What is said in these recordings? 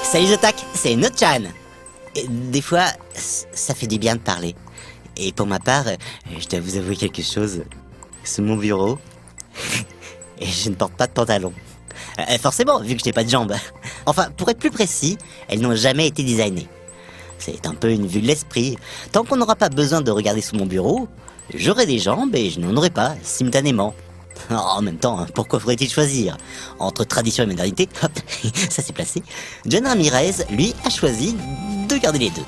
Salut Zotac, c'est Notchan. Des fois, ça fait du bien de parler. Et pour ma part, je dois vous avouer quelque chose. Sous mon bureau, et je ne porte pas de pantalon. Forcément, vu que je n'ai pas de jambes. Enfin, pour être plus précis, elles n'ont jamais été designées. C'est un peu une vue de l'esprit. Tant qu'on n'aura pas besoin de regarder sous mon bureau, j'aurai des jambes et je n'en aurai pas, simultanément. En même temps, pourquoi faudrait-il choisir entre tradition et modernité? Hop, ça s'est placé. John Ramirez, lui, a choisi de garder les deux.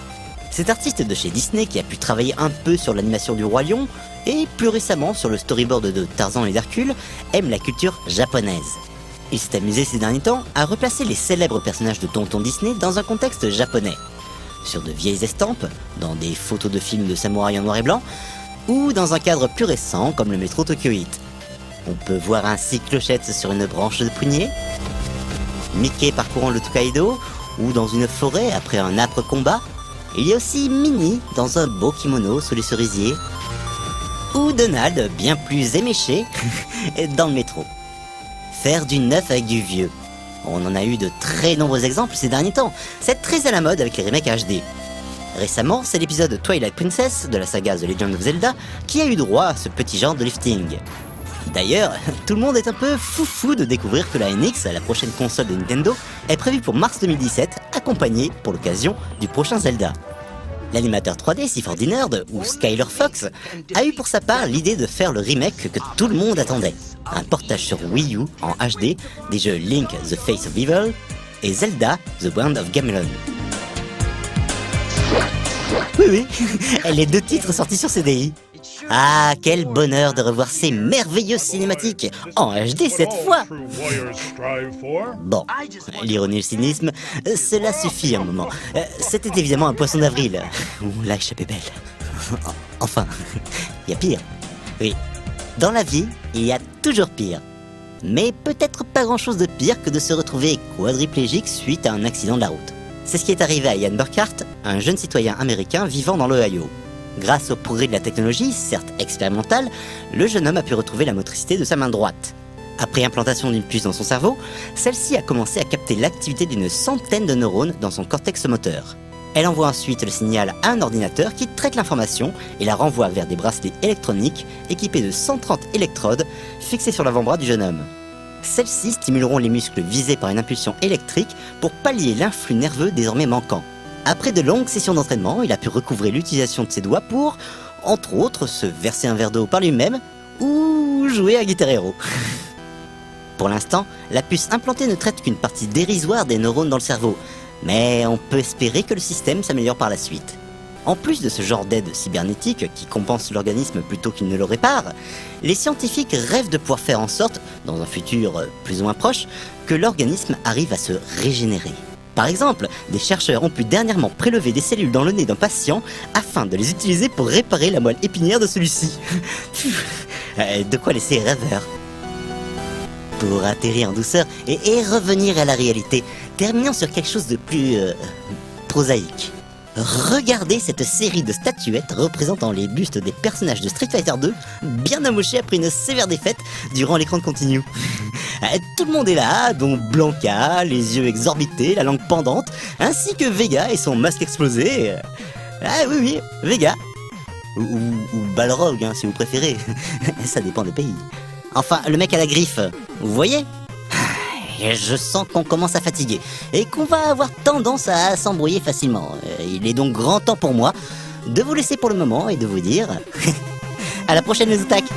Cet artiste de chez Disney qui a pu travailler un peu sur l'animation du Roi Lion et plus récemment sur le storyboard de Tarzan et d'Hercule, aime la culture japonaise. Il s'est amusé ces derniers temps à replacer les célèbres personnages de Tonton Disney dans un contexte japonais. Sur de vieilles estampes, dans des photos de films de samouraïs en noir et blanc, ou dans un cadre plus récent comme le métro Tokyo Heat. On peut voir ainsi Clochette sur une branche de prunier, Mickey parcourant le Tokaido, ou dans une forêt après un âpre combat. Il y a aussi Minnie dans un beau kimono sous les cerisiers, ou Donald, bien plus éméché, dans le métro. Faire du neuf avec du vieux. On en a eu de très nombreux exemples ces derniers temps. C'est très à la mode avec les remakes HD. Récemment, c'est l'épisode Twilight Princess de la saga The Legend of Zelda qui a eu droit à ce petit genre de lifting. D'ailleurs, tout le monde est un peu foufou de découvrir que la NX, la prochaine console de Nintendo, est prévue pour mars 2017, accompagnée, pour l'occasion, du prochain Zelda. L'animateur 3D C4D Nerd, ou Skyler Fox, a eu pour sa part l'idée de faire le remake que tout le monde attendait. Un portage sur Wii U en HD des jeux Link The Face of Evil et Zelda The Wand of Gamelon. Oui, les deux titres sortis sur CDI. Ah, quel bonheur de revoir ces merveilleuses cinématiques en HD cette fois. Bon, l'ironie et le cynisme, cela suffit un moment. C'était évidemment un poisson d'avril. Ouh, la échappée belle. Enfin, il y a pire. Oui, dans la vie, il y a toujours pire. Mais peut-être pas grand-chose de pire que de se retrouver quadriplégique suite à un accident de la route. C'est ce qui est arrivé à Ian Burkhart, un jeune citoyen américain vivant dans l'Ohio. Grâce au progrès de la technologie, certes expérimentale, le jeune homme a pu retrouver la motricité de sa main droite. Après implantation d'une puce dans son cerveau, celle-ci a commencé à capter l'activité d'une centaine de neurones dans son cortex moteur. Elle envoie ensuite le signal à un ordinateur qui traite l'information et la renvoie vers des bracelets électroniques équipés de 130 électrodes fixés sur l'avant-bras du jeune homme. Celles-ci stimuleront les muscles visés par une impulsion électrique pour pallier l'influx nerveux désormais manquant. Après de longues sessions d'entraînement, il a pu recouvrer l'utilisation de ses doigts pour, entre autres, se verser un verre d'eau par lui-même ou jouer à Guitar Hero. Pour l'instant, la puce implantée ne traite qu'une partie dérisoire des neurones dans le cerveau, mais on peut espérer que le système s'améliore par la suite. En plus de ce genre d'aide cybernétique qui compense l'organisme plutôt qu'il ne le répare, les scientifiques rêvent de pouvoir faire en sorte, dans un futur plus ou moins proche, que l'organisme arrive à se régénérer. Par exemple, des chercheurs ont pu dernièrement prélever des cellules dans le nez d'un patient afin de les utiliser pour réparer la moelle épinière de celui-ci. De quoi laisser rêveur. Pour atterrir en douceur et revenir à la réalité, terminons sur quelque chose de plus prosaïque. Regardez cette série de statuettes représentant les bustes des personnages de Street Fighter 2, bien amochés après une sévère défaite durant l'écran de continu. Tout le monde est là, dont Blanca, les yeux exorbités, la langue pendante, ainsi que Vega et son masque explosé. Ah oui, Vega. Ou Balrog, si vous préférez. Ça dépend des pays. Enfin, le mec à la griffe, vous voyez ? Je sens qu'on commence à fatiguer et qu'on va avoir tendance à s'embrouiller facilement. Il est donc grand temps pour moi de vous laisser pour le moment et de vous dire à la prochaine les attaques.